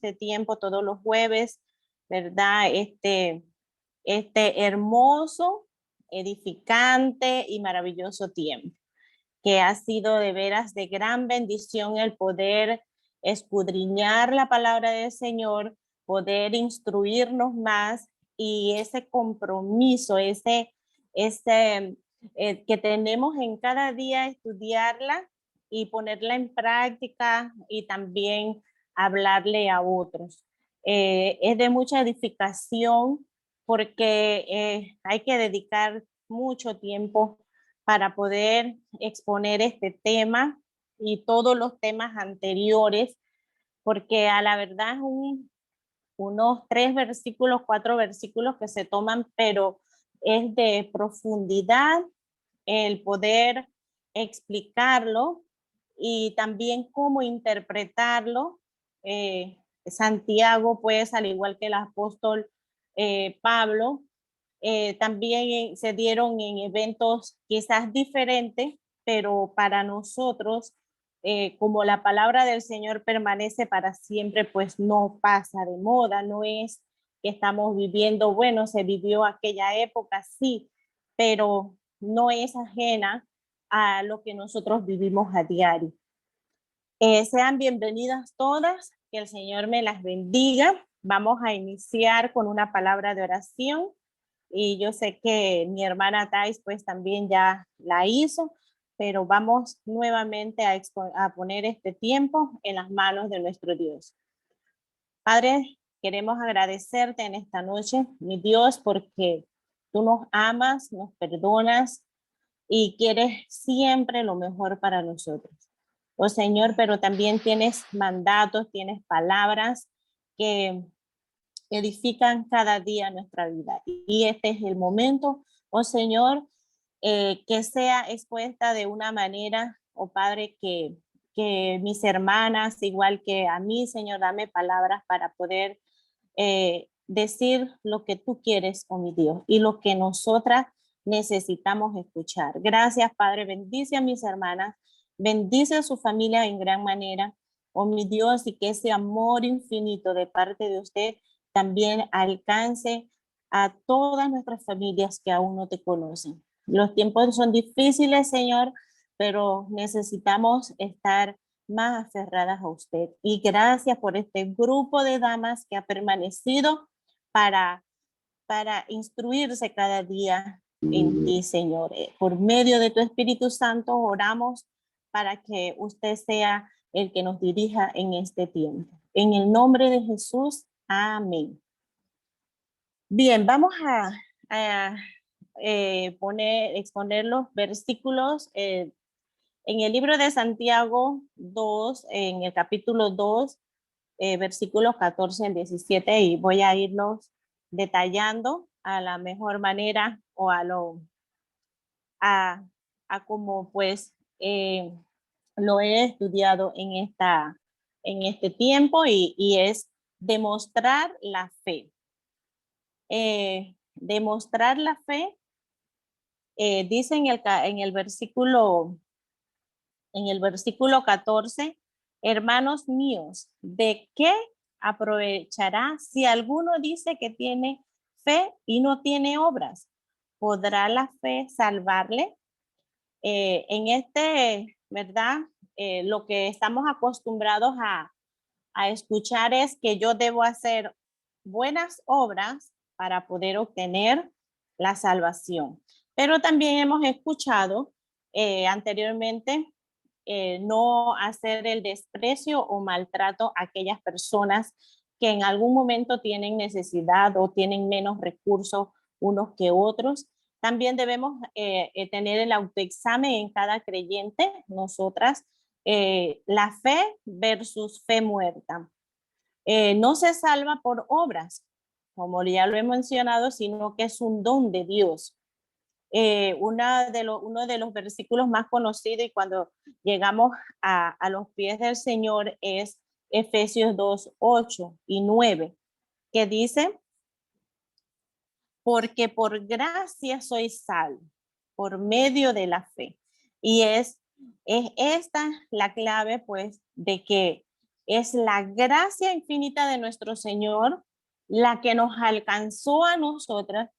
este tiempo todos los jueves, ¿verdad? Este hermoso, edificante y maravilloso tiempo, que ha sido de veras de gran bendición el poder escudriñar la palabra del Señor, poder instruirnos más y ese compromiso, que tenemos en cada día estudiarla y ponerla en práctica y también hablarle a otros. Es de mucha edificación porque hay que dedicar mucho tiempo para poder exponer este tema y todos los temas anteriores, porque a la verdad es unos 3 versículos, 4 versículos que se toman, pero es de profundidad el poder explicarlo y también cómo interpretarlo. Santiago, pues, al igual que el apóstol Pablo, también se dieron en eventos quizás diferentes, pero para nosotros, como la palabra del Señor permanece para siempre, pues no pasa de moda, no es que estamos viviendo, bueno, se vivió aquella época, sí, pero no es ajena a lo que nosotros vivimos a diario. Sean bienvenidas todas, que el Señor me las bendiga. Vamos a iniciar con una palabra de oración y yo sé que mi hermana Thais pues también ya la hizo, pero vamos nuevamente a poner este tiempo en las manos de nuestro Dios. Padre, queremos agradecerte en esta noche, mi Dios, porque tú nos amas, nos perdonas y quieres siempre lo mejor para nosotros. Oh Señor, pero también tienes mandatos, tienes palabras que edifican cada día nuestra vida. Y este es el momento, oh Señor, que sea expuesta de una manera, oh Padre, que mis hermanas, igual que a mí, Señor, dame palabras para poder decir lo que tú quieres, oh mi Dios, y lo que nosotras necesitamos escuchar. Gracias, Padre. Bendice a mis hermanas, bendice a su familia en gran manera, oh mi Dios, y que ese amor infinito de parte de usted también alcance a todas nuestras familias que aún no te conocen. Los tiempos son difíciles, Señor, pero necesitamos estar más aferradas a usted. Y gracias por este grupo de damas que ha permanecido para, para instruirse cada día en ti, Señor. Por medio de tu Espíritu Santo oramos para que usted sea el que nos dirija en este tiempo. En el nombre de Jesús, amén. Bien, vamos a exponer los versículos en el libro de Santiago 2, en el capítulo 2, versículos 14 al 17, y voy a irlos detallando a la mejor manera o a como pues lo he estudiado en este tiempo y es demostrar la fe. Demostrar la fe, dice en el versículo 14, hermanos míos, ¿de qué aprovechará si alguno dice que tiene fe y no tiene obras? ¿Podrá la fe salvarle? ¿Verdad? Lo que estamos acostumbrados a escuchar es que yo debo hacer buenas obras para poder obtener la salvación. Pero también hemos escuchado anteriormente no hacer el desprecio o maltrato a aquellas personas que en algún momento tienen necesidad o tienen menos recursos unos que otros. También debemos tener el autoexamen en cada creyente, nosotras, la fe versus fe muerta. No se salva por obras, como ya lo he mencionado, sino que es un don de Dios. Uno de los versículos más conocidos y cuando llegamos a los pies del Señor es Efesios 2, 8 y 9, que dice, porque por gracia sois salvos por medio de la fe. Y es esta la clave, pues, de que Es la gracia infinita de nuestro Señor la que nos alcanzó a nosotras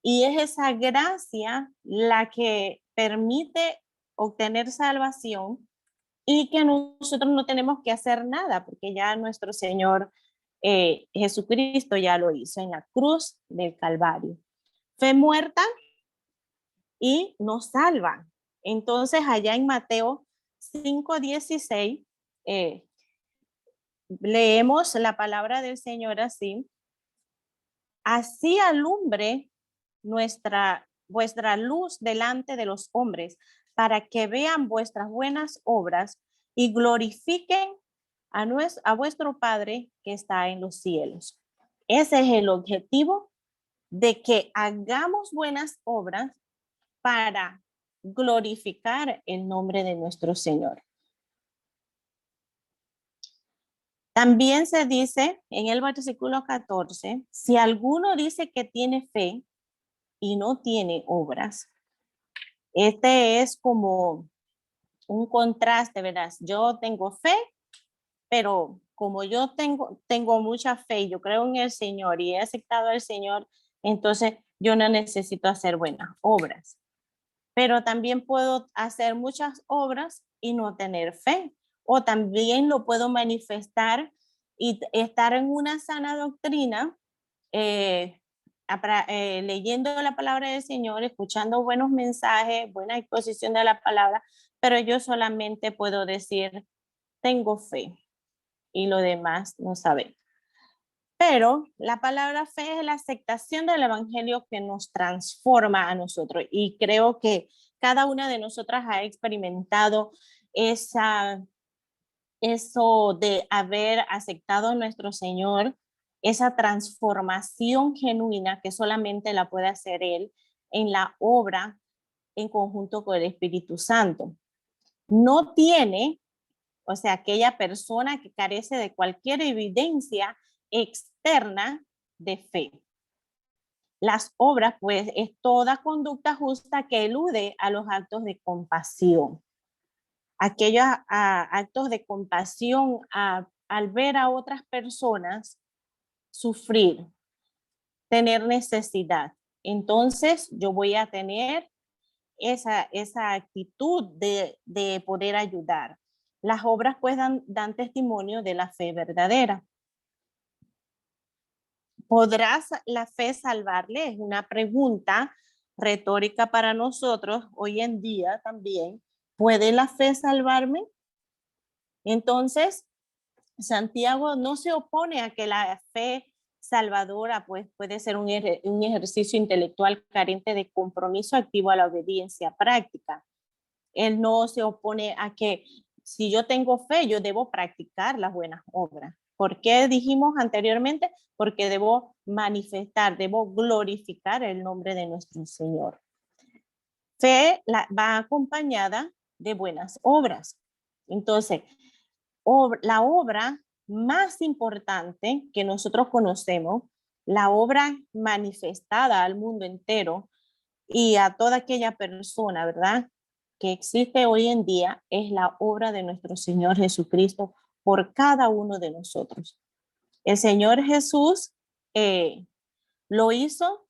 y es esa gracia la que permite obtener salvación y que nosotros no tenemos que hacer nada porque ya nuestro Señor Jesucristo ya lo hizo en la cruz del Calvario. Fue muerta y nos salva. Entonces allá en Mateo 5:16 leemos la palabra del Señor así: así alumbre vuestra luz delante de los hombres, para que vean vuestras buenas obras y glorifiquen a vuestro Padre que está en los cielos. Ese es el objetivo de que hagamos buenas obras para glorificar el nombre de nuestro Señor. También se dice en el versículo 14, si alguno dice que tiene fe y no tiene obras, este es como un contraste, ¿verdad? Yo tengo fe, pero como yo tengo mucha fe, yo creo en el Señor y he aceptado al Señor, entonces yo no necesito hacer buenas obras. Pero también puedo hacer muchas obras y no tener fe. O también lo puedo manifestar y estar en una sana doctrina, eh, leyendo la palabra del Señor, escuchando buenos mensajes, buena exposición de la palabra, pero yo solamente puedo decir, tengo fe y lo demás no sabe. Pero la palabra fe es la aceptación del evangelio que nos transforma a nosotros. Y creo que cada una de nosotras ha experimentado eso de haber aceptado a nuestro Señor, esa transformación genuina que solamente la puede hacer Él en la obra en conjunto con el Espíritu Santo. No tiene, o sea, aquella persona que carece de cualquier evidencia externa de fe. Las obras, pues, es toda conducta justa que elude a los actos de compasión. Aquellos actos de compasión al ver a otras personas sufrir, tener necesidad. Entonces, yo voy a tener esa actitud de poder ayudar. Las obras pues dan testimonio de la fe verdadera. ¿Podrás la fe salvarle? Es una pregunta retórica para nosotros hoy en día también. ¿Puede la fe salvarme? Entonces, Santiago no se opone a que la fe salvadora pues, puede ser un ejercicio intelectual carente de compromiso activo a la obediencia práctica. Él no se opone a que si yo tengo fe, yo debo practicar las buenas obras. ¿Por qué dijimos anteriormente? Porque debo manifestar, debo glorificar el nombre de nuestro Señor. Fe va acompañada de buenas obras. Entonces, la obra más importante que nosotros conocemos, la obra manifestada al mundo entero y a toda aquella persona, ¿verdad?, que existe hoy en día, es la obra de nuestro Señor Jesucristo por cada uno de nosotros. El Señor Jesús lo hizo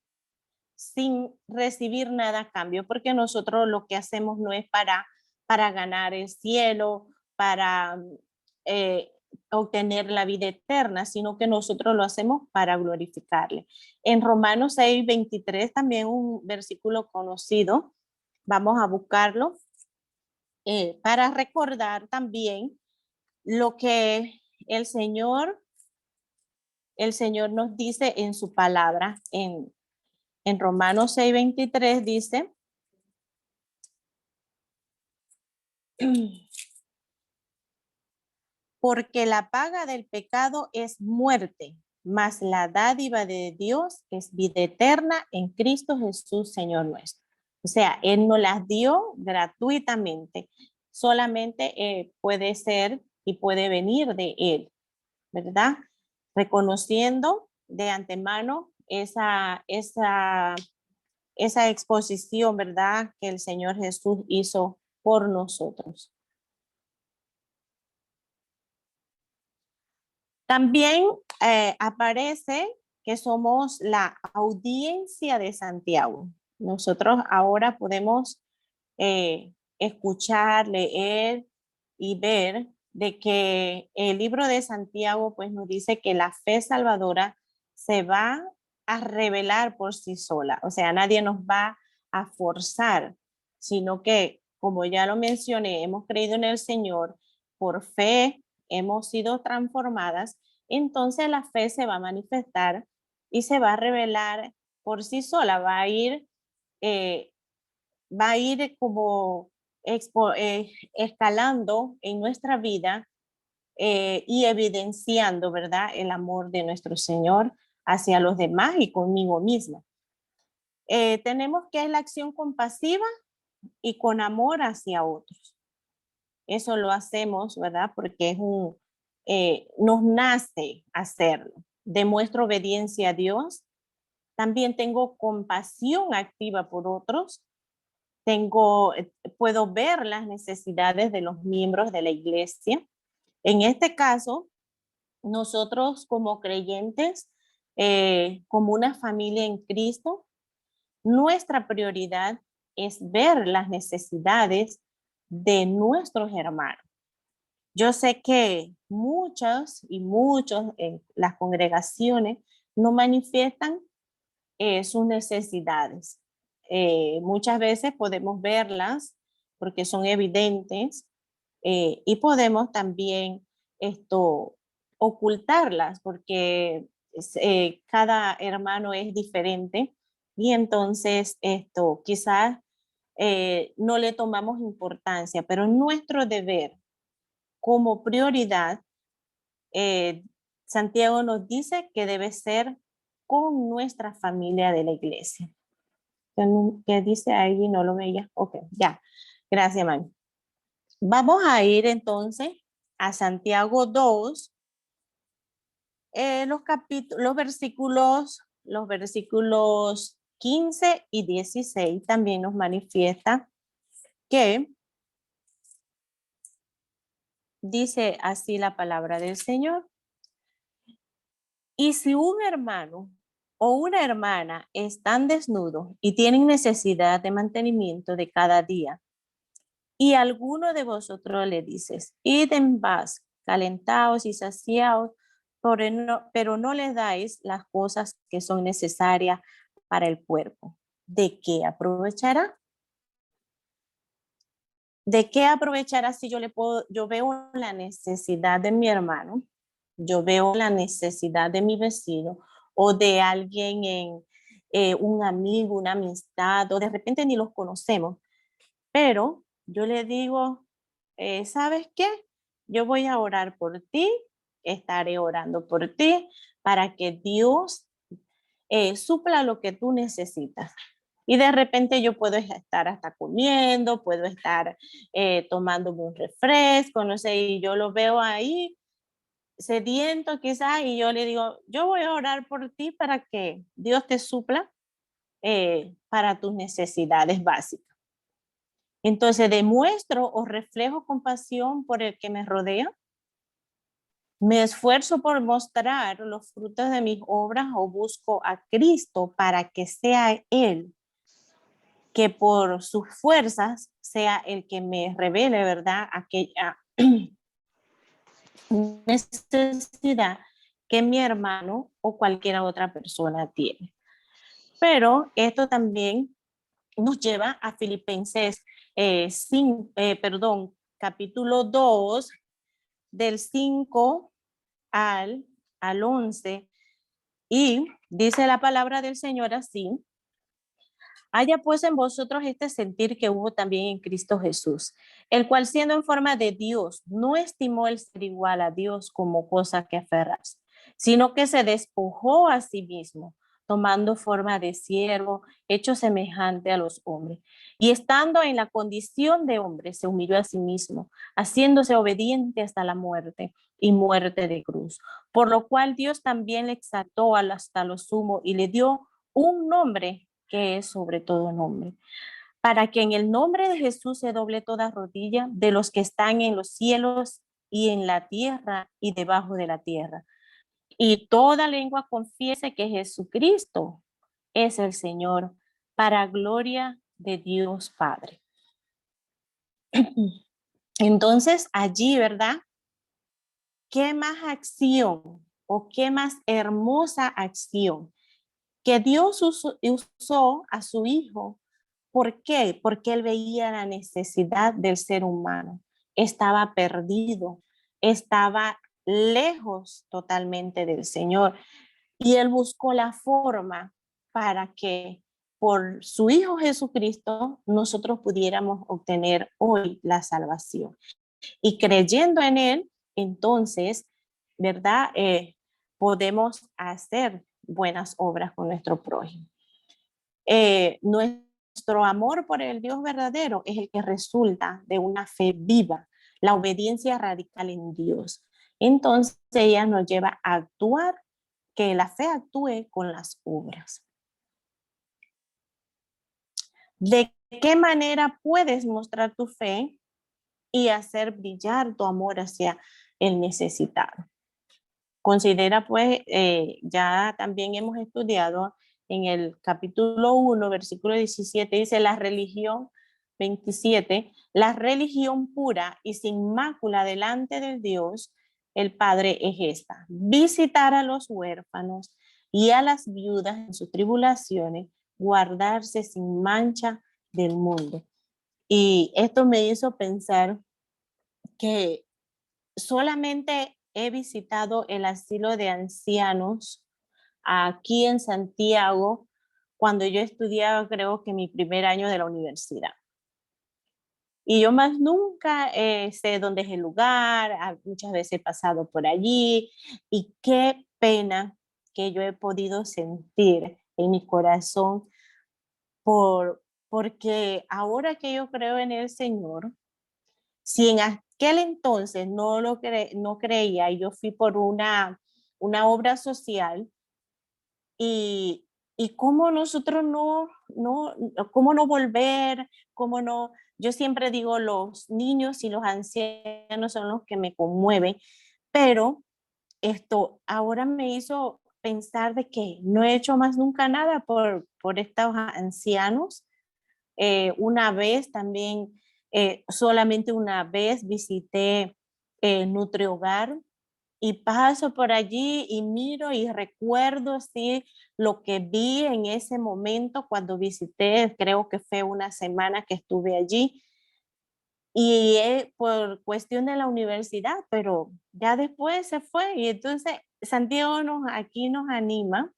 sin recibir nada a cambio, porque nosotros lo que hacemos no es para ganar el cielo, para eh, obtener la vida eterna, sino que nosotros lo hacemos para glorificarle. En Romanos 6:23, también un versículo conocido, vamos a buscarlo, para recordar también lo que el Señor nos dice en su palabra, en Romanos 6:23 dice, porque la paga del pecado es muerte, mas la dádiva de Dios es vida eterna en Cristo Jesús, Señor nuestro. O sea, Él nos las dio gratuitamente. Solamente puede ser y puede venir de Él, ¿verdad? Reconociendo de antemano esa exposición, ¿verdad?, que el Señor Jesús hizo por nosotros. También aparece que somos la audiencia de Santiago. Nosotros ahora podemos escuchar, leer y ver de que el libro de Santiago pues nos dice que la fe salvadora se va a revelar por sí sola, o sea, nadie nos va a forzar, sino que, como ya lo mencioné, hemos creído en el Señor, por fe hemos sido transformadas, entonces la fe se va a manifestar y se va a revelar por sí sola, eh, va a ir como escalando en nuestra vida y evidenciando, ¿verdad? El amor de nuestro Señor hacia los demás y conmigo misma. Tenemos que es la acción compasiva y con amor hacia otros. Eso lo hacemos, ¿verdad? Porque nos nace hacerlo. Demuestro obediencia a Dios. También tengo compasión activa por otros. Puedo ver las necesidades de los miembros de la iglesia. En este caso, nosotros como creyentes, como una familia en Cristo, nuestra prioridad es ver las necesidades de nuestros hermanos. Yo sé que muchos y muchos en las congregaciones no manifiestan sus necesidades. Muchas veces podemos verlas porque son evidentes y podemos también ocultarlas porque cada hermano es diferente y entonces quizás no le tomamos importancia, pero nuestro deber como prioridad, eh, Santiago nos dice que debe ser con nuestra familia de la iglesia. ¿Qué dice ahí? No lo veía. Ok, ya. Gracias, mami. Vamos a ir entonces a Santiago 2, los versículos 15 y 16 también nos manifiesta que dice así la palabra del Señor. Y si un hermano o una hermana están desnudos y tienen necesidad de mantenimiento de cada día, y alguno de vosotros le dices, id en paz, calentaos y saciaos, pero no les dais las cosas que son necesarias para el cuerpo. ¿De qué aprovechará? ¿De qué aprovechará si yo veo la necesidad de mi hermano, yo veo la necesidad de mi vecino o de alguien un amigo, una amistad, o de repente ni los conocemos, pero yo le digo, ¿sabes qué? Yo voy a orar por ti, estaré orando por ti para que Dios supla lo que tú necesitas. Y de repente yo puedo estar hasta comiendo, puedo estar tomándome un refresco, no sé, y yo lo veo ahí sediento quizás y yo le digo, yo voy a orar por ti para que Dios te supla para tus necesidades básicas. Entonces demuestro o reflejo compasión por el que me rodea. Me esfuerzo por mostrar los frutos de mis obras o busco a Cristo para que sea Él, que por sus fuerzas sea el que me revele, ¿verdad? Aquella necesidad que mi hermano o cualquier otra persona tiene. Pero esto también nos lleva a Filipenses capítulo 2, del 5 al 11, y dice la palabra del Señor así: haya pues en vosotros este sentir que hubo también en Cristo Jesús, el cual siendo en forma de Dios, no estimó el ser igual a Dios como cosa que aferrarse, sino que se despojó a sí mismo, tomando forma de siervo, hecho semejante a los hombres. Y estando en la condición de hombre, se humilló a sí mismo, haciéndose obediente hasta la muerte y muerte de cruz. Por lo cual Dios también le exaltó hasta lo sumo y le dio un nombre que es sobre todo nombre, para que en el nombre de Jesús se doble toda rodilla de los que están en los cielos y en la tierra y debajo de la tierra, y toda lengua confiese que Jesucristo es el Señor, para gloria de Dios Padre. Entonces allí, ¿verdad? ¿Qué más acción o qué más hermosa acción que Dios usó a su Hijo? ¿Por qué? Porque Él veía la necesidad del ser humano. Estaba perdido, estaba lejos totalmente del Señor. Y Él buscó la forma para que por su Hijo Jesucristo nosotros pudiéramos obtener hoy la salvación. Y creyendo en Él, entonces, ¿verdad? Podemos hacer buenas obras con nuestro prójimo. Nuestro amor por el Dios verdadero es el que resulta de una fe viva, la obediencia radical en Dios. Entonces ella nos lleva a actuar, que la fe actúe con las obras. ¿De qué manera puedes mostrar tu fe y hacer brillar tu amor hacia el necesitado? Considera pues, ya también hemos estudiado en el capítulo 1, versículo 17, dice la religión 27, la religión pura y sin mácula delante de Dios, el Padre es esta: visitar a los huérfanos y a las viudas en sus tribulaciones, guardarse sin mancha del mundo. Y esto me hizo pensar que solamente he visitado el asilo de ancianos aquí en Santiago cuando yo estudiaba, creo que mi primer año de la universidad. Y yo más nunca sé dónde es el lugar, muchas veces he pasado por allí y qué pena que yo he podido sentir en mi corazón porque ahora que yo creo en el Señor, si en aquel entonces no creía y yo fui por una obra social y cómo nosotros cómo no volver, cómo no, yo siempre digo los niños y los ancianos son los que me conmueven, pero esto ahora me hizo pensar de que no he hecho más nunca nada por estos ancianos. Una vez también, solamente una vez visité Nutrihogar y paso por allí y miro y recuerdo sí lo que vi en ese momento cuando visité, creo que fue una semana que estuve allí y por cuestión de la universidad, pero ya después se fue y entonces Santiago aquí nos anima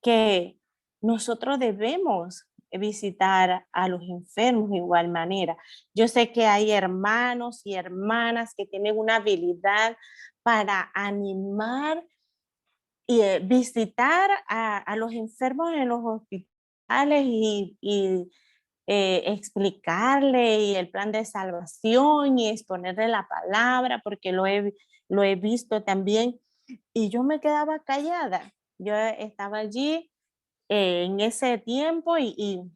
que nosotros debemos visitar a los enfermos de igual manera. Yo sé que hay hermanos y hermanas que tienen una habilidad para animar y visitar a los enfermos en los hospitales y explicarle y el plan de salvación y exponerle la palabra, porque lo he visto también. Y yo me quedaba callada. Yo estaba allí en ese tiempo y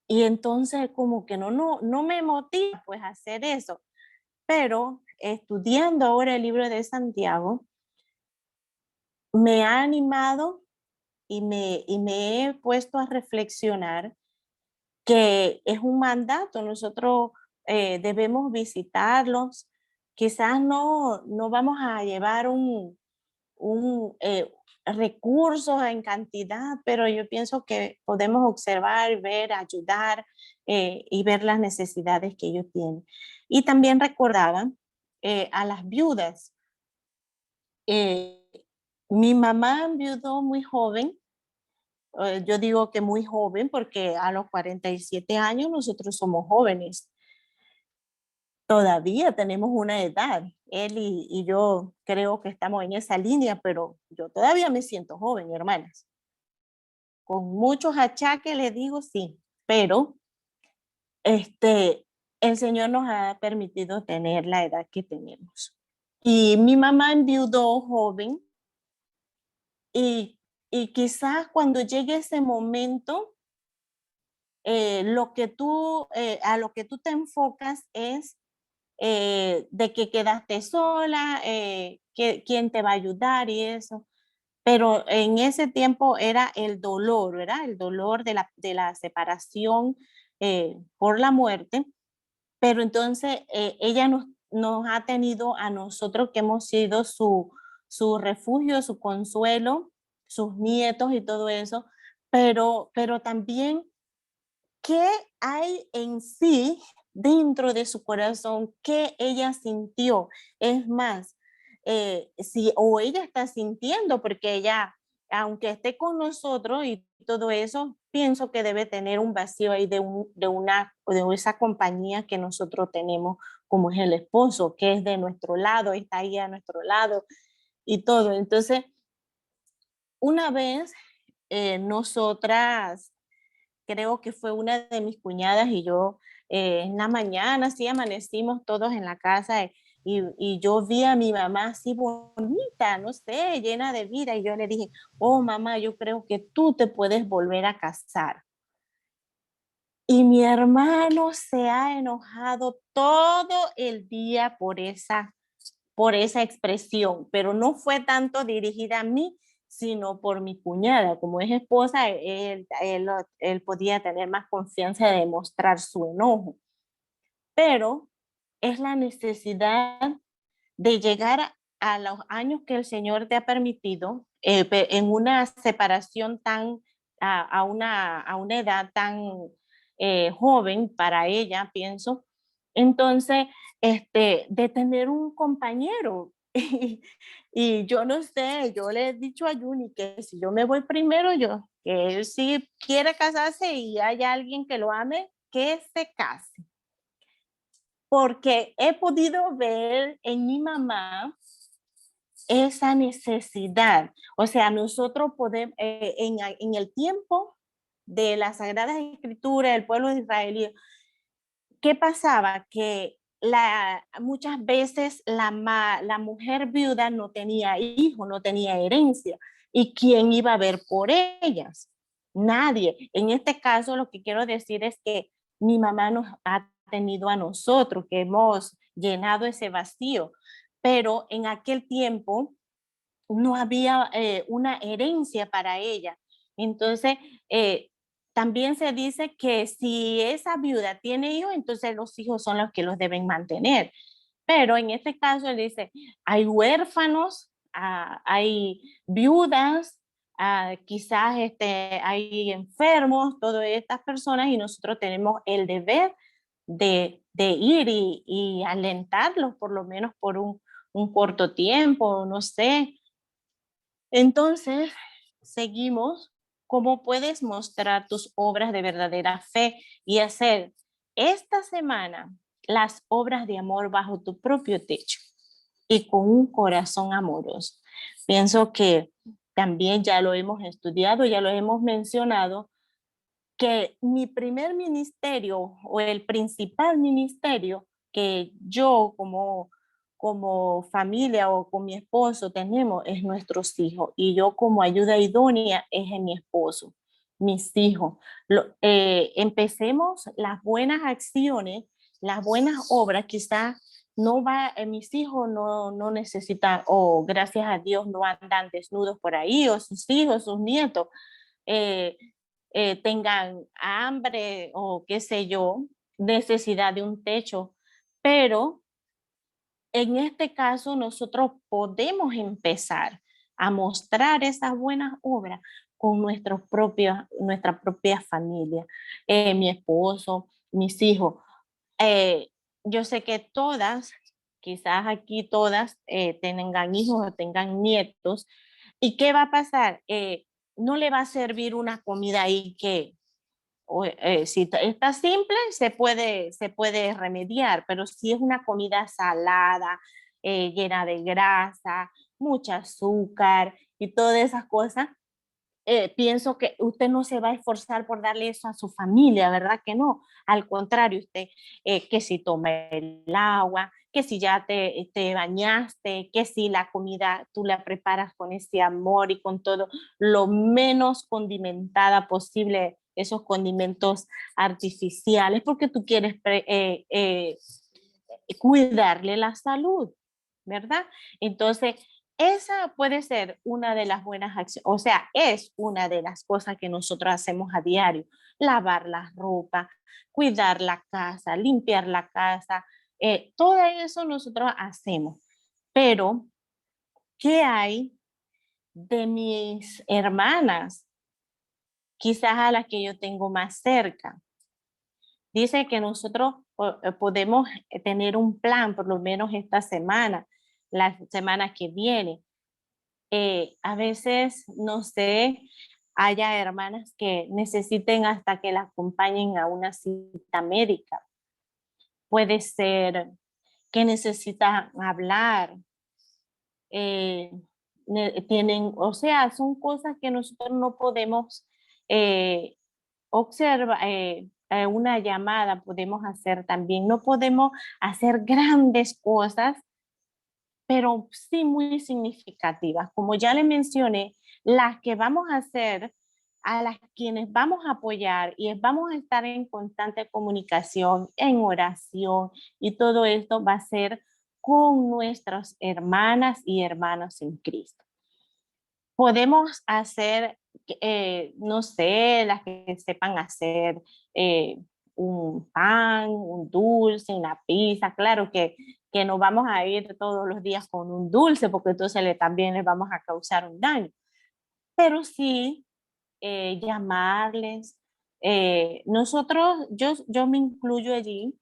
entonces como que no me motiva pues a hacer eso. Pero estudiando ahora el libro de Santiago, me ha animado y me he puesto a reflexionar que es un mandato, nosotros debemos visitarlos, quizás no vamos a llevar un recursos en cantidad, pero yo pienso que podemos observar, ver, ayudar y ver las necesidades que ellos tienen. Y también recordaba a las viudas. Eh, Mi mamá enviudó muy joven. Yo digo que muy joven porque a los 47 años nosotros somos jóvenes. Todavía tenemos una edad. Él y yo creo que estamos en esa línea, pero yo todavía me siento joven, hermanas. Con muchos achaques le digo sí, pero el Señor nos ha permitido tener la edad que tenemos. Y mi mamá enviudó joven y quizás cuando llegue ese momento, a lo que tú te enfocas es de que quedaste sola, quién te va a ayudar y eso. Pero en ese tiempo era el dolor, ¿verdad? El dolor de la separación por la muerte. Pero entonces ella nos ha tenido a nosotros que hemos sido su refugio, su consuelo, sus nietos y todo eso, pero también qué hay en sí dentro de su corazón, qué ella sintió. Es más, si o ella está sintiendo, porque ella, aunque esté con nosotros y todo eso, pienso que debe tener un vacío ahí de esa compañía que nosotros tenemos, como es el esposo, que es de nuestro lado, está ahí a nuestro lado y todo. Entonces, una vez nosotras, creo que fue una de mis cuñadas y yo, en la mañana, sí, amanecimos todos en la casa y yo vi a mi mamá así bonita, no sé, llena de vida, y yo le dije, oh mamá, yo creo que tú te puedes volver a casar. Y mi hermano se ha enojado todo el día por esa expresión, pero no fue tanto dirigida a mí, sino por mi cuñada. Como es esposa, él podía tener más confianza de demostrar su enojo, pero es la necesidad de llegar a los años que el Señor te ha permitido en una separación tan, a una edad tan joven para ella, pienso. Entonces, de tener un compañero. Y yo no sé, yo le he dicho a Juni que si yo me voy primero, yo, que él sí quiere casarse y hay alguien que lo ame, que se case. Porque he podido ver en mi mamá esa necesidad. O sea, nosotros podemos, en el tiempo de las Sagradas Escrituras, del pueblo de Israel, ¿qué pasaba? Que muchas veces la mujer viuda no tenía hijo, no tenía herencia. ¿Y quién iba a ver por ellas? Nadie. En este caso, lo que quiero decir es que mi mamá nos ha tenido a nosotros, que hemos llenado ese vacío. Pero en aquel tiempo no había una herencia para ella. Entonces, eh, también se dice que si esa viuda tiene hijos, entonces los hijos son los que los deben mantener. Pero en este caso, él dice, hay huérfanos, hay viudas, quizás hay enfermos, todas estas personas, y nosotros tenemos el deber de ir y alentarlos, por lo menos por un corto tiempo, no sé. Entonces, seguimos. ¿Cómo puedes mostrar tus obras de verdadera fe y hacer esta semana las obras de amor bajo tu propio techo y con un corazón amoroso? Pienso que también ya lo hemos estudiado, ya lo hemos mencionado, que mi primer ministerio o el principal ministerio que yo como familia o con mi esposo tenemos es nuestros hijos, y yo como ayuda idónea es en mi esposo, mis hijos. Empecemos las buenas acciones, las buenas obras, quizás no va, mis hijos no necesitan, o gracias a Dios no andan desnudos por ahí, o sus hijos, sus nietos, eh, tengan hambre o qué sé yo, necesidad de un techo, pero en este caso nosotros podemos empezar a mostrar esas buenas obras con nuestra propia familia, mi esposo, mis hijos. Eh, yo sé que todas, quizás aquí todas tengan hijos o tengan nietos. ¿Y qué va a pasar? No le va a servir una comida ahí que, si está simple, se puede remediar, pero si es una comida salada, llena de grasa, mucha azúcar y todas esas cosas, pienso que usted no se va a esforzar por darle eso a su familia, ¿verdad que no? Al contrario, usted, que si toma el agua, que si ya te bañaste, que si la comida tú la preparas con ese amor y con todo lo menos condimentada posible, esos condimentos artificiales, porque tú quieres cuidarle la salud, ¿verdad? Entonces, esa puede ser una de las buenas acciones, o sea, es una de las cosas que nosotros hacemos a diario: lavar la ropa, cuidar la casa, limpiar la casa, todo eso nosotros hacemos. Pero, ¿qué hay de mis hermanas? Quizás a las que yo tengo más cerca. Dice que nosotros podemos tener un plan, por lo menos esta semana, la semana que viene. A veces, no sé, haya hermanas que necesiten hasta que la acompañen a una cita médica. Puede ser que necesitan hablar, eh, tienen, o sea, son cosas que nosotros no podemos eh, observar. Una llamada podemos hacer también. No podemos hacer grandes cosas, pero sí muy significativas. Como ya le mencioné, las que vamos a hacer, a las quienes vamos a apoyar y vamos a estar en constante comunicación, en oración, y todo esto va a ser con nuestras hermanas y hermanos en Cristo. Podemos hacer, no sé, las que sepan hacer eh, un pan, un dulce, una pizza. Claro que no vamos a ir todos los días con un dulce, porque entonces también les vamos a causar un daño. Pero sí llamarles. Nosotros, yo me incluyo allí,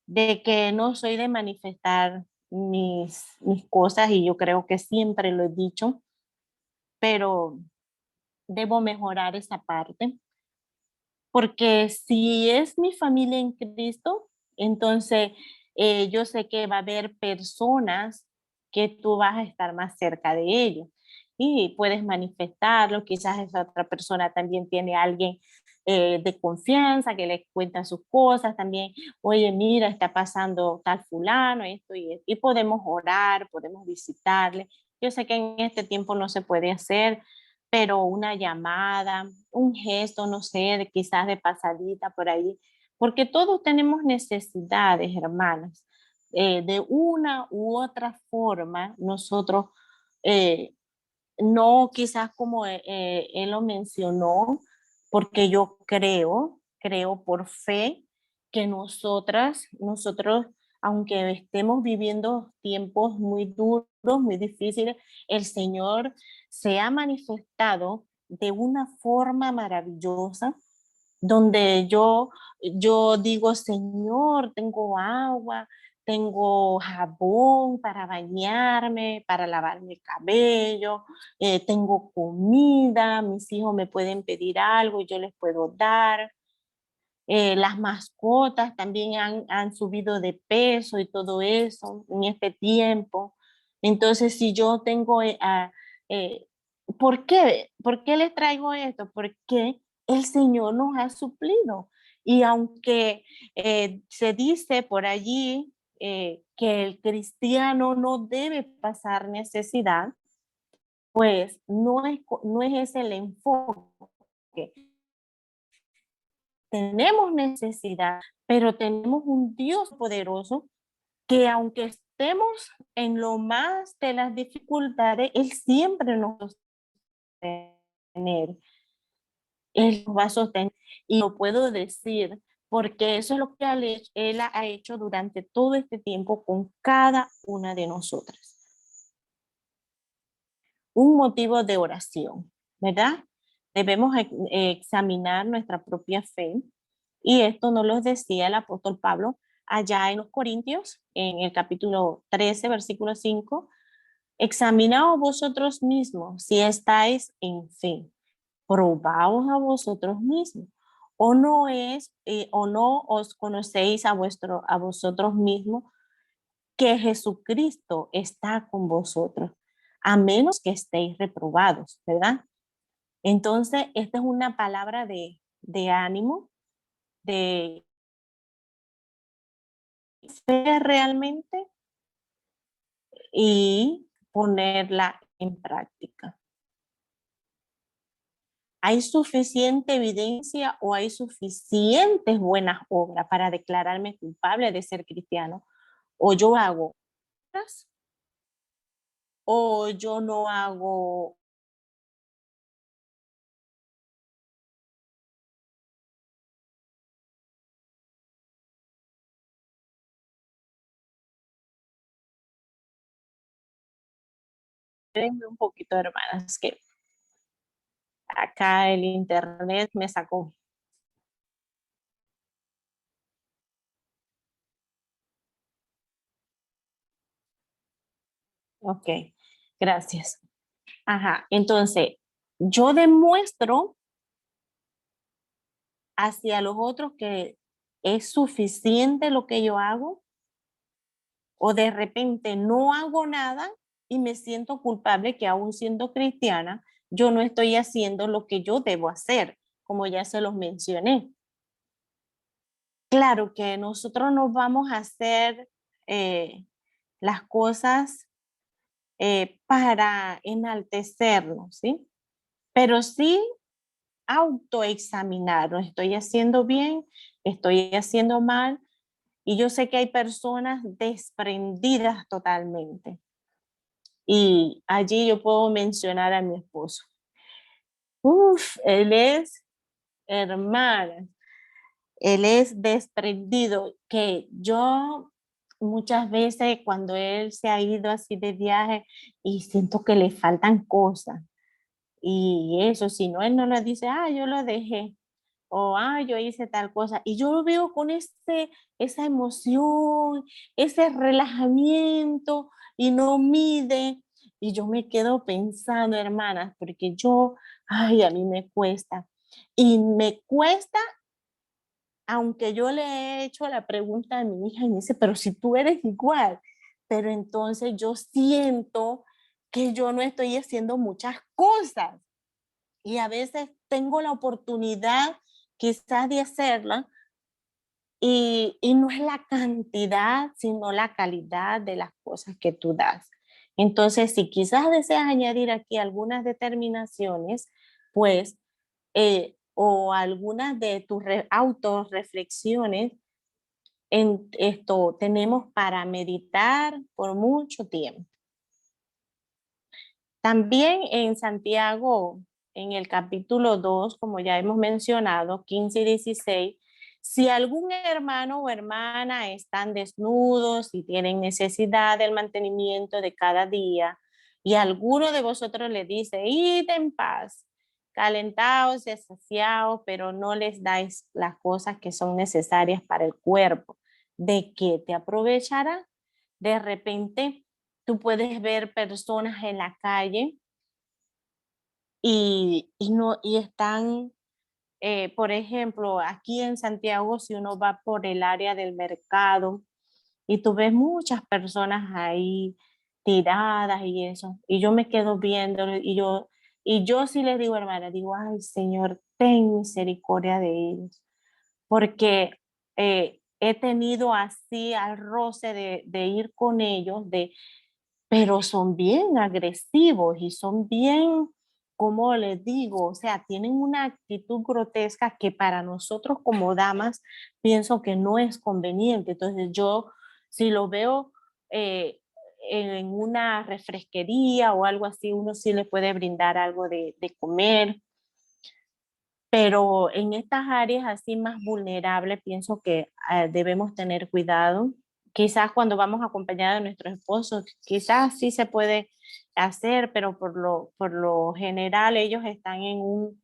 de que no soy de manifestar mis cosas, y yo creo que siempre lo he dicho, pero debo mejorar esa parte, porque si es mi familia en Cristo, entonces yo sé que va a haber personas que tú vas a estar más cerca de ellos y puedes manifestarlo. Quizás esa otra persona también tiene a alguien de confianza que le cuenta sus cosas también. Oye, mira, está pasando tal fulano, esto y esto. Y podemos orar, podemos visitarle. Yo sé que en este tiempo no se puede hacer, pero una llamada, un gesto, no sé, quizás de pasadita por ahí, porque todos tenemos necesidades, hermanas. De una u otra forma, nosotros, eh, no quizás como él lo mencionó, porque yo creo por fe que nosotros, aunque estemos viviendo tiempos muy duros, muy difíciles, el Señor se ha manifestado de una forma maravillosa, donde yo digo: Señor, tengo agua, tengo jabón para bañarme, para lavarme el cabello, tengo comida, mis hijos me pueden pedir algo y yo les puedo dar. Las mascotas también han subido de peso y todo eso en este tiempo. Entonces, si yo tengo, eh, ¿por qué? ¿Por qué les traigo esto? Porque el Señor nos ha suplido. Y aunque se dice por allí que el cristiano no debe pasar necesidad, pues no es ese el enfoque. Tenemos necesidad, pero tenemos un Dios poderoso que, aunque estemos en lo más de las dificultades, Él siempre nos va a sostener. Él nos va a sostener. Y lo puedo decir porque eso es lo que Él ha hecho durante todo este tiempo con cada una de nosotras. Un motivo de oración, ¿verdad? Debemos examinar nuestra propia fe, y esto nos lo decía el apóstol Pablo allá en los Corintios, en el capítulo 13, versículo 5: examinaos vosotros mismos si estáis en fe, probaos a vosotros mismos, o no os conocéis a vosotros mismos, que Jesucristo está con vosotros, a menos que estéis reprobados, ¿verdad? Entonces, esta es una palabra de ánimo, de fe realmente, y ponerla en práctica. ¿Hay suficiente evidencia o hay suficientes buenas obras para declararme culpable de ser cristiano? o yo hago cosas, o yo no hago. Espérenme un poquito, hermanas, que acá el internet me sacó. Ok, gracias. Ajá, entonces, yo demuestro hacia los otros que es suficiente lo que yo hago, o de repente no hago nada y me siento culpable que aún siendo cristiana, yo no estoy haciendo lo que yo debo hacer, como ya se los mencioné. Claro que nosotros no vamos a hacer eh, las cosas para enaltecernos, ¿sí? Pero sí autoexaminar, estoy haciendo bien, estoy haciendo mal, y yo sé que hay personas desprendidas totalmente. Y allí yo puedo mencionar a mi esposo. Uf, él es, hermana, él es desprendido, que yo muchas veces cuando él se ha ido así de viaje y siento que le faltan cosas. Y eso, si no, él no le dice, ah, yo lo dejé, o ah, yo hice tal cosa. Y yo lo veo con esa emoción, ese relajamiento y no mide. Y yo me quedo pensando, hermanas, porque yo, ay, a mí me cuesta. Y me cuesta, aunque yo le he hecho la pregunta a mi hija y me dice, pero si tú eres igual, pero entonces yo siento que yo no estoy haciendo muchas cosas y a veces tengo la oportunidad quizás de hacerla y no es la cantidad, sino la calidad de las cosas que tú das. Entonces, si quizás deseas añadir aquí algunas determinaciones, pues, o algunas de tus autorreflexiones, en esto tenemos para meditar por mucho tiempo. También en Santiago, en el capítulo 2, como ya hemos mencionado, 15 y 16, si algún hermano o hermana están desnudos y tienen necesidad del mantenimiento de cada día, y alguno de vosotros le dice, id en paz, calentaos y saciaos, pero no les dais las cosas que son necesarias para el cuerpo, ¿de qué te aprovechará? De repente tú puedes ver personas en la calle no, y están, por ejemplo, aquí en Santiago, si uno va por el área del mercado y tú ves muchas personas ahí tiradas y eso, y yo me quedo viendo y yo sí les digo, hermana, digo, ay, Señor, ten misericordia de ellos, porque he tenido así al roce de ir con ellos, pero son bien agresivos y son bien, como les digo, o sea, tienen una actitud grotesca que para nosotros como damas pienso que no es conveniente. Entonces yo, si lo veo eh, en una refresquería o algo así, uno sí le puede brindar algo de comer, pero en estas áreas así más vulnerables pienso que debemos tener cuidado. Quizás cuando vamos acompañados de nuestros esposos, quizás sí se puede hacer, pero por lo general ellos están en un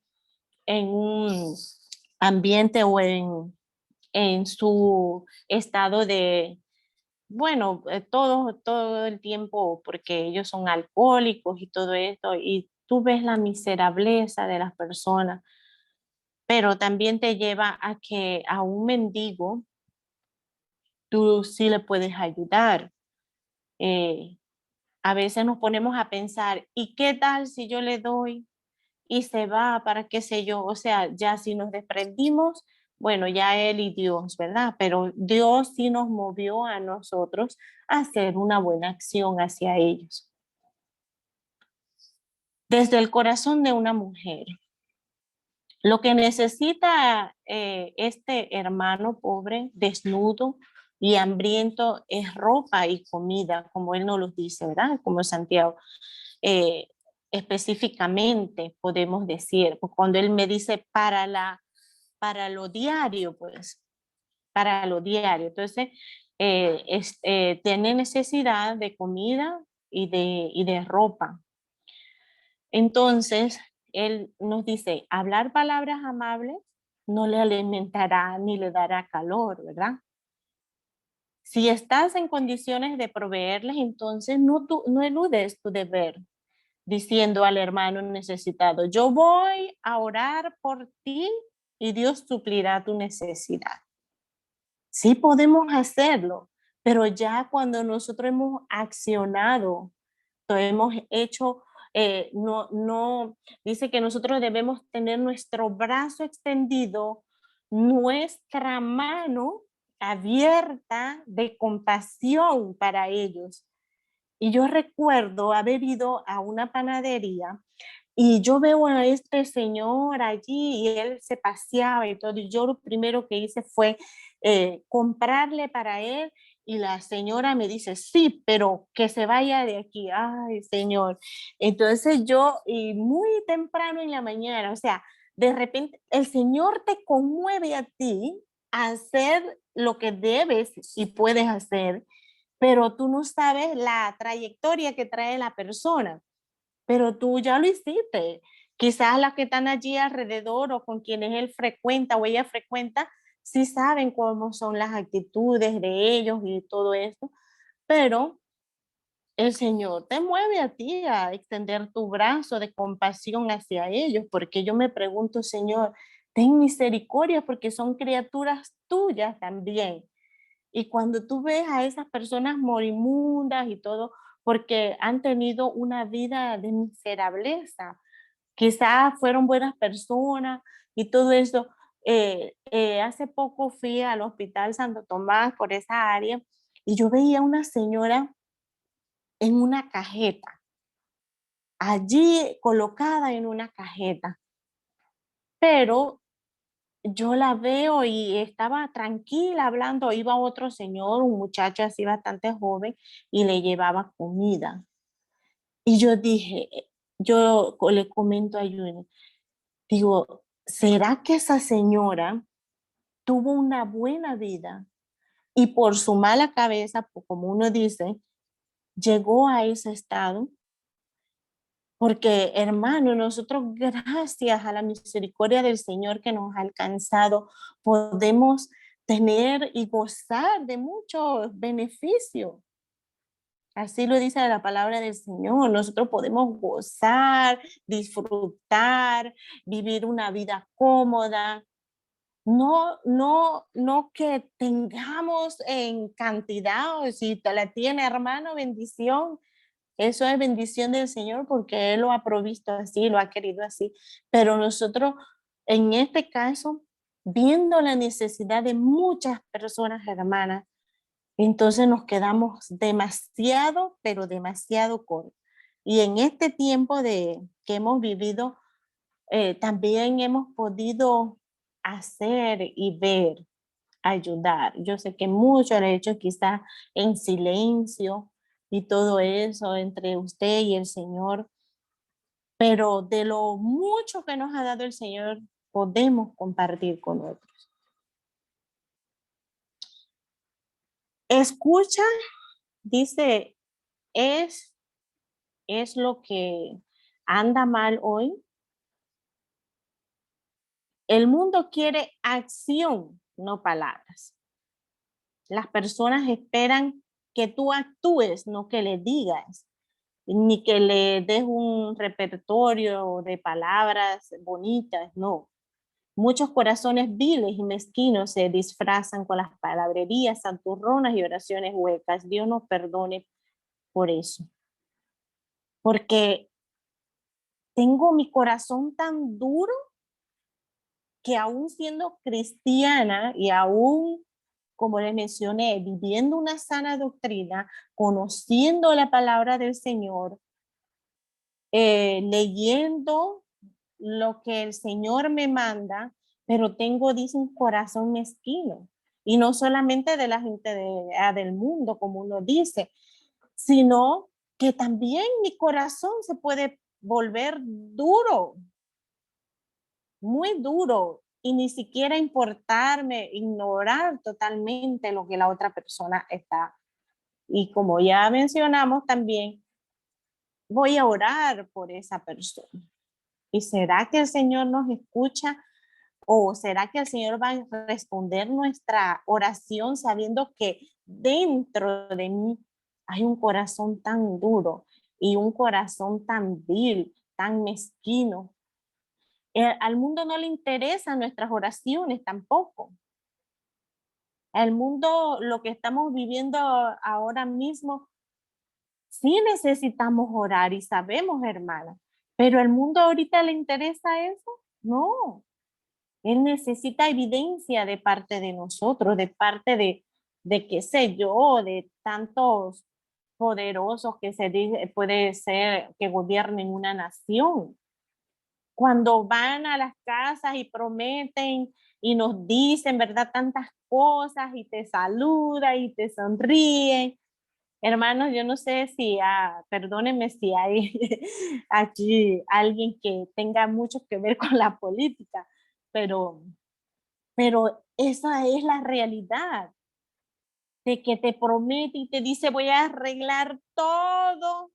ambiente o en su estado de, bueno, todo el tiempo, porque ellos son alcohólicos y todo esto, y tú ves la miserableza de las personas, pero también te lleva a que a un mendigo tú sí le puedes ayudar. Eh, a veces nos ponemos a pensar, ¿y qué tal si yo le doy y se va para qué sé yo? O sea, ya si nos desprendimos, bueno, ya él y Dios, ¿verdad? Pero Dios sí nos movió a nosotros a hacer una buena acción hacia ellos. Desde el corazón de una mujer. Lo que necesita este hermano pobre, desnudo, y hambriento es ropa y comida, como él nos lo dice, ¿verdad? Como Santiago. Eh, específicamente podemos decir, pues, cuando él me dice para lo diario, pues, para lo diario. Entonces, tiene necesidad de comida y de ropa. Entonces, él nos dice, hablar palabras amables no le alimentará ni le dará calor, ¿verdad? Si estás en condiciones de proveerles, entonces no eludes tu deber, diciendo al hermano necesitado, yo voy a orar por ti y Dios suplirá tu necesidad. Sí podemos hacerlo, pero ya cuando nosotros hemos accionado, hemos hecho, dice que nosotros debemos tener nuestro brazo extendido, nuestra mano abierta de compasión para ellos. Y yo recuerdo haber ido a una panadería y yo veo a este señor allí y él se paseaba y todo. Y yo lo primero que hice fue comprarle para él y la señora me dice, sí, pero que se vaya de aquí. Ay, señor. Entonces yo, y muy temprano en la mañana, o sea, de repente el Señor te conmueve a ti a hacer lo que debes y puedes hacer, pero tú no sabes la trayectoria que trae la persona, pero tú ya lo hiciste. Quizás las que están allí alrededor o con quienes él frecuenta o ella frecuenta, sí saben cómo son las actitudes de ellos y todo esto, pero el Señor te mueve a ti a extender tu brazo de compasión hacia ellos, porque yo me pregunto, Señor, ten misericordia porque son criaturas tuyas también. Y cuando tú ves a esas personas morimundas y todo, porque han tenido una vida de miserableza, quizás fueron buenas personas y todo eso. Hace poco fui al Hospital Santo Tomás por esa área y yo veía una señora en una cajeta, allí colocada en una cajeta, pero yo la veo y estaba tranquila hablando, iba otro señor, un muchacho así bastante joven, y le llevaba comida. Y yo dije, le comento a Juni, digo, ¿será que esa señora tuvo una buena vida y por su mala cabeza, como uno dice, llegó a ese estado? Porque, hermano, nosotros gracias a la misericordia del Señor que nos ha alcanzado, podemos tener y gozar de muchos beneficios. Así lo dice la palabra del Señor. Nosotros podemos gozar, disfrutar, vivir una vida cómoda. No que tengamos en cantidad, o si te la tiene, hermano, bendición. Eso es bendición del Señor porque Él lo ha provisto así, lo ha querido así. Pero nosotros, en este caso, viendo la necesidad de muchas personas, hermanas, entonces nos quedamos demasiado, pero demasiado cortos. Y en este tiempo que hemos vivido, también hemos podido hacer y ver, ayudar. Yo sé que mucho lo he hecho quizás en silencio y todo eso entre usted y el Señor, pero de lo mucho que nos ha dado el Señor, podemos compartir con otros. Escucha, dice, es, es lo que anda mal hoy. El mundo quiere acción, no palabras. Las personas esperan que tú actúes, no que le digas, ni que le des un repertorio de palabras bonitas, no. Muchos corazones viles y mezquinos se disfrazan con las palabrerías santurronas y oraciones huecas. Dios nos perdone por eso. Porque tengo mi corazón tan duro que aún siendo cristiana y aún, como les mencioné, viviendo una sana doctrina, conociendo la palabra del Señor, leyendo lo que el Señor me manda, pero tengo, dice, un corazón mezquino. Y no solamente de la gente del mundo, como uno dice, sino que también mi corazón se puede volver duro, muy duro, y ni siquiera importarme, ignorar totalmente lo que la otra persona está. Y como ya mencionamos también, voy a orar por esa persona. ¿Y será que el Señor nos escucha? ¿O será que el Señor va a responder nuestra oración sabiendo que dentro de mí hay un corazón tan duro y un corazón tan vil, tan mezquino? Al mundo no le interesan nuestras oraciones tampoco. El mundo, lo que estamos viviendo ahora mismo, sí necesitamos orar y sabemos, hermana, pero el mundo ahorita le interesa eso. No, él necesita evidencia de parte de nosotros, de parte de qué sé yo, de tantos poderosos que se dice, puede ser que gobiernen una nación. Cuando van a las casas y prometen y nos dicen, ¿verdad? Tantas cosas y te saludan y te sonríen. Hermanos, yo no sé si, perdónenme si hay aquí alguien que tenga mucho que ver con la política, pero esa es la realidad, de que te promete y te dice voy a arreglar todo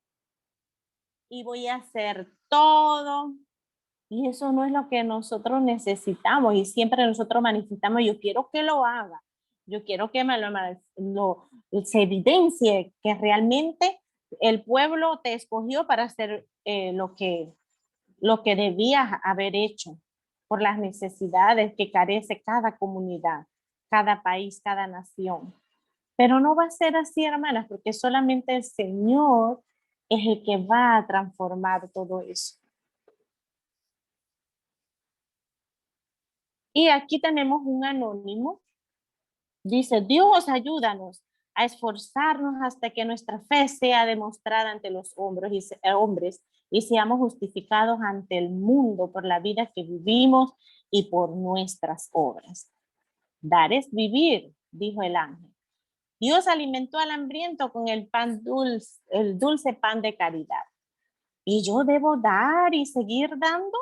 y voy a hacer todo. Y eso no es lo que nosotros necesitamos y siempre nosotros manifestamos, yo quiero que lo haga, yo quiero que se evidencie que realmente el pueblo te escogió para hacer lo que debías haber hecho por las necesidades que carece cada comunidad, cada país, cada nación. Pero no va a ser así, hermanas, porque solamente el Señor es el que va a transformar todo eso. Y aquí tenemos un anónimo. Dice, Dios, ayúdanos a esforzarnos hasta que nuestra fe sea demostrada ante los hombres y seamos justificados ante el mundo por la vida que vivimos y por nuestras obras. Dar es vivir, dijo el ángel. Dios alimentó al hambriento con el dulce pan de caridad. ¿Y yo debo dar y seguir dando?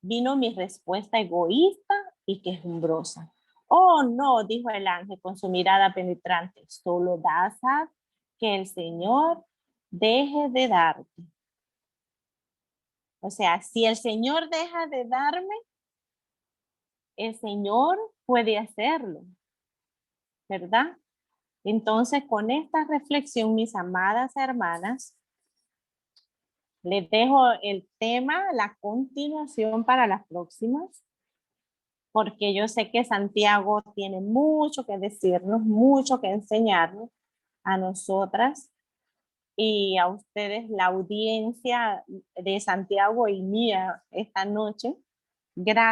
Vino mi respuesta egoísta y quejumbrosa. Oh, no, dijo el ángel con su mirada penetrante, solo das a que el Señor deje de darte. O sea, si el Señor deja de darme, el Señor puede hacerlo, ¿verdad? Entonces, con esta reflexión, mis amadas hermanas, les dejo el tema, la continuación para las próximas, porque yo sé que Santiago tiene mucho que decirnos, mucho que enseñarnos a nosotras y a ustedes, la audiencia de Santiago y mía esta noche. Gracias.